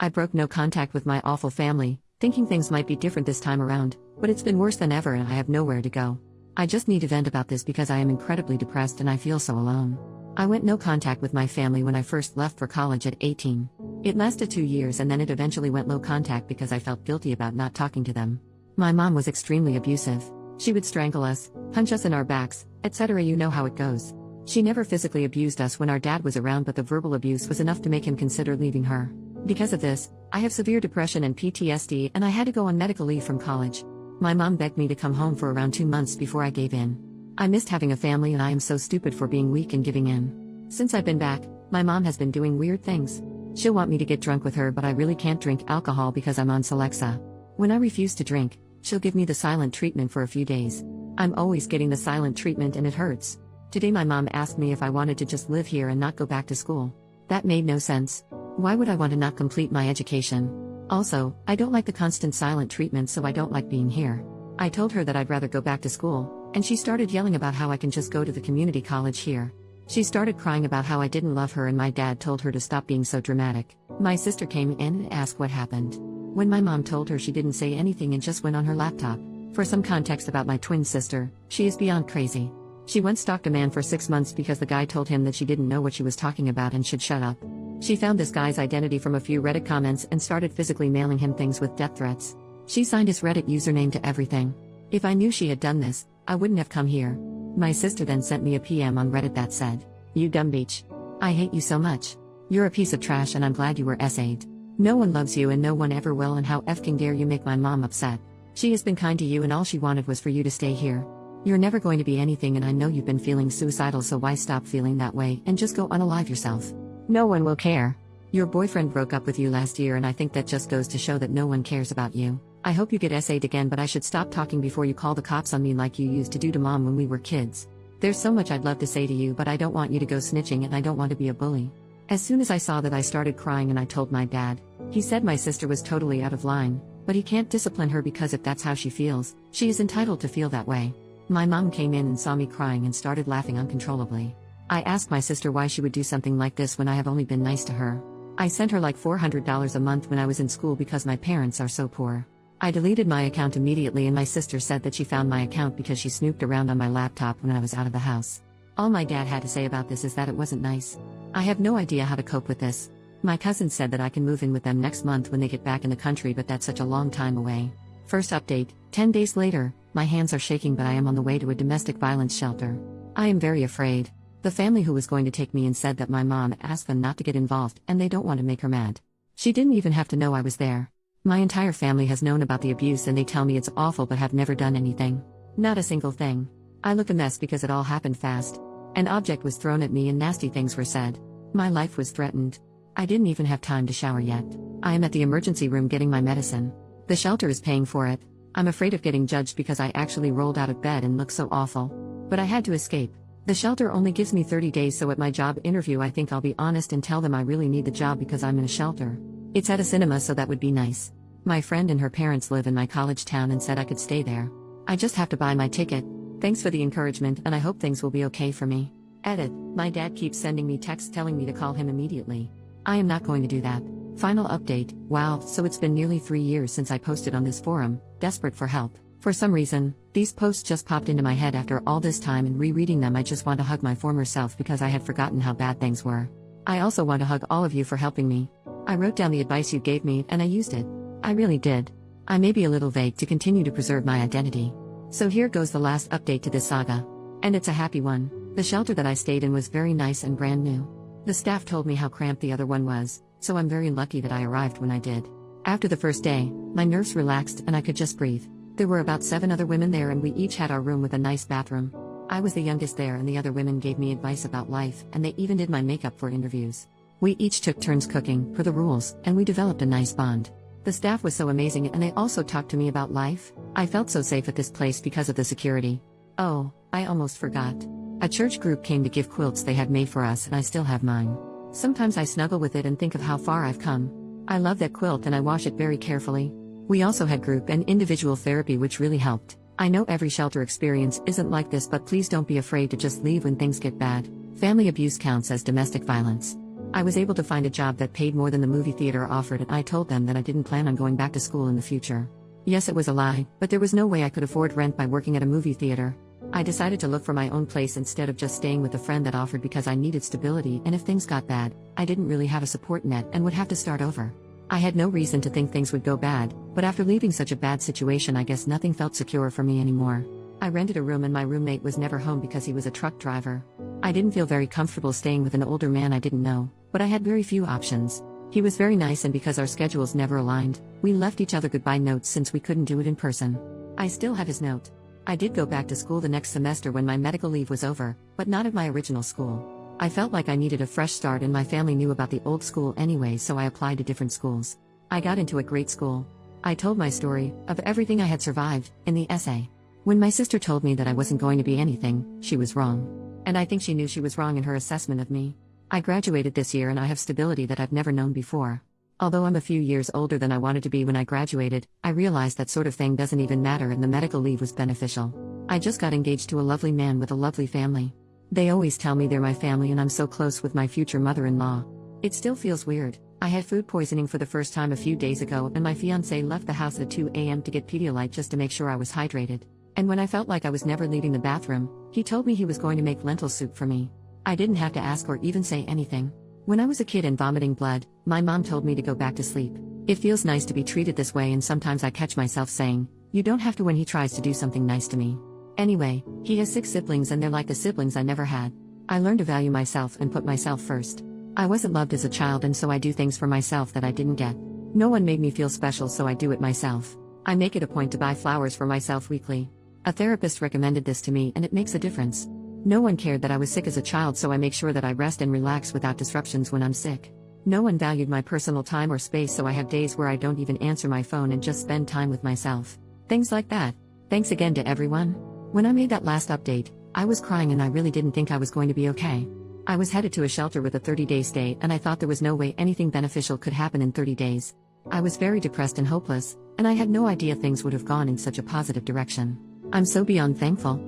I broke no contact with my awful family, thinking things might be different this time around, but it's been worse than ever and I have nowhere to go. I just need to vent about this because I am incredibly depressed and I feel so alone. I went no contact with my family when I first left for college at 18. It lasted 2 years and then it eventually went low contact because I felt guilty about not talking to them. My mom was extremely abusive. She would strangle us, punch us in our backs, etc. You know how it goes. She never physically abused us when our dad was around, but the verbal abuse was enough to make him consider leaving her. Because of this, I have severe depression and PTSD and I had to go on medical leave from college. My mom begged me to come home for around 2 months before I gave in. I missed having a family and I am so stupid for being weak and giving in. Since I've been back, my mom has been doing weird things. She'll want me to get drunk with her, but I really can't drink alcohol because I'm on Celexa. When I refuse to drink, she'll give me the silent treatment for a few days. I'm always getting the silent treatment and it hurts. Today my mom asked me if I wanted to just live here and not go back to school. That made no sense. Why would I want to not complete my education? Also, I don't like the constant silent treatment, so I don't like being here. I told her that I'd rather go back to school, and she started yelling about how I can just go to the community college here. She started crying about how I didn't love her and my dad told her to stop being so dramatic. My sister came in and asked what happened. When my mom told her, she didn't say anything and just went on her laptop. For some context about my twin sister, she is beyond crazy. She once stalked a man for 6 months because the guy told him that she didn't know what she was talking about and should shut up. She found this guy's identity from a few Reddit comments and started physically mailing him things with death threats. She signed his Reddit username to everything. If I knew she had done this, I wouldn't have come here. My sister then sent me a PM on Reddit that said, "You dumb bitch. I hate you so much. You're a piece of trash and I'm glad you were SA'd. No one loves you and no one ever will, and how effing dare you make my mom upset. She has been kind to you and all she wanted was for you to stay here. You're never going to be anything and I know you've been feeling suicidal, so why stop feeling that way and just go unalive yourself? No one will care. Your boyfriend broke up with you last year and I think that just goes to show that no one cares about you. I hope you get SA'd again, but I should stop talking before you call the cops on me like you used to do to mom when we were kids. There's so much I'd love to say to you, but I don't want you to go snitching and I don't want to be a bully." As soon as I saw that, I started crying and I told my dad. He said my sister was totally out of line, but he can't discipline her because if that's how she feels, she is entitled to feel that way. My mom came in and saw me crying and started laughing uncontrollably. I asked my sister why she would do something like this when I have only been nice to her. I sent her like $400 a month when I was in school because my parents are so poor. I deleted my account immediately and my sister said that she found my account because she snooped around on my laptop when I was out of the house. All my dad had to say about this is that it wasn't nice. I have no idea how to cope with this. My cousin said that I can move in with them next month when they get back in the country, but that's such a long time away. First update, 10 days later, my hands are shaking, but I am on the way to a domestic violence shelter. I am very afraid. The family who was going to take me in said that my mom asked them not to get involved and they don't want to make her mad. She didn't even have to know I was there. My entire family has known about the abuse and they tell me it's awful but have never done anything. Not a single thing. I look a mess because it all happened fast. An object was thrown at me and nasty things were said. My life was threatened. I didn't even have time to shower yet. I am at the emergency room getting my medicine. The shelter is paying for it. I'm afraid of getting judged because I actually rolled out of bed and look so awful. But I had to escape. The shelter only gives me 30 days, so at my job interview I think I'll be honest and tell them I really need the job because I'm in a shelter. It's at a cinema, so that would be nice. My friend and her parents live in my college town and said I could stay there. I just have to buy my ticket. Thanks for the encouragement and I hope things will be okay for me. Edit. My dad keeps sending me texts telling me to call him immediately. I am not going to do that. Final update. Wow, so it's been nearly 3 years since I posted on this forum, desperate for help. For some reason, these posts just popped into my head after all this time, and rereading them I just want to hug my former self because I had forgotten how bad things were. I also want to hug all of you for helping me. I wrote down the advice you gave me and I used it. I really did. I may be a little vague to continue to preserve my identity. So here goes the last update to this saga. And it's a happy one. The shelter that I stayed in was very nice and brand new. The staff told me how cramped the other one was, so I'm very lucky that I arrived when I did. After the first day, my nerves relaxed and I could just breathe. There were about 7 other women there and we each had our room with a nice bathroom. I was the youngest there and the other women gave me advice about life and they even did my makeup for interviews. We each took turns cooking, per the rules, and we developed a nice bond. The staff was so amazing and they also talked to me about life. I felt so safe at this place because of the security. Oh, I almost forgot. A church group came to give quilts they had made for us and I still have mine. Sometimes I snuggle with it and think of how far I've come. I love that quilt and I wash it very carefully. We also had group and individual therapy which really helped. I know every shelter experience isn't like this, but please don't be afraid to just leave when things get bad. Family abuse counts as domestic violence. I was able to find a job that paid more than the movie theater offered, and I told them that I didn't plan on going back to school in the future. Yes, it was a lie, but there was no way I could afford rent by working at a movie theater. I decided to look for my own place instead of just staying with a friend that offered because I needed stability, and if things got bad, I didn't really have a support net and would have to start over. I had no reason to think things would go bad, but after leaving such a bad situation, I guess nothing felt secure for me anymore. I rented a room and my roommate was never home because he was a truck driver. I didn't feel very comfortable staying with an older man I didn't know, but I had very few options. He was very nice, and because our schedules never aligned, we left each other goodbye notes since we couldn't do it in person. I still have his note. I did go back to school the next semester when my medical leave was over, but not at my original school. I felt like I needed a fresh start, and my family knew about the old school anyway, so I applied to different schools. I got into a great school. I told my story, of everything I had survived, in the essay. When my sister told me that I wasn't going to be anything, she was wrong. And I think she knew she was wrong in her assessment of me. I graduated this year and I have stability that I've never known before. Although I'm a few years older than I wanted to be when I graduated, I realized that sort of thing doesn't even matter, and the medical leave was beneficial. I just got engaged to a lovely man with a lovely family. They always tell me they're my family, and I'm so close with my future mother-in-law. It still feels weird. I had food poisoning for the first time a few days ago, and my fiancé left the house at 2 a.m. to get Pedialyte just to make sure I was hydrated. And when I felt like I was never leaving the bathroom, he told me he was going to make lentil soup for me. I didn't have to ask or even say anything. When I was a kid and vomiting blood, my mom told me to go back to sleep. It feels nice to be treated this way, and sometimes I catch myself saying, "You don't have to," when he tries to do something nice to me. Anyway, he has 6 siblings and they're like the siblings I never had. I learned to value myself and put myself first. I wasn't loved as a child, and so I do things for myself that I didn't get. No one made me feel special, so I do it myself. I make it a point to buy flowers for myself weekly. A therapist recommended this to me, and it makes a difference. No one cared that I was sick as a child, so I make sure that I rest and relax without disruptions when I'm sick. No one valued my personal time or space, so I have days where I don't even answer my phone and just spend time with myself. Things like that. Thanks again to everyone. When I made that last update, I was crying and I really didn't think I was going to be okay. I was headed to a shelter with a 30-day stay, and I thought there was no way anything beneficial could happen in 30 days. I was very depressed and hopeless, and I had no idea things would have gone in such a positive direction. I'm so beyond thankful.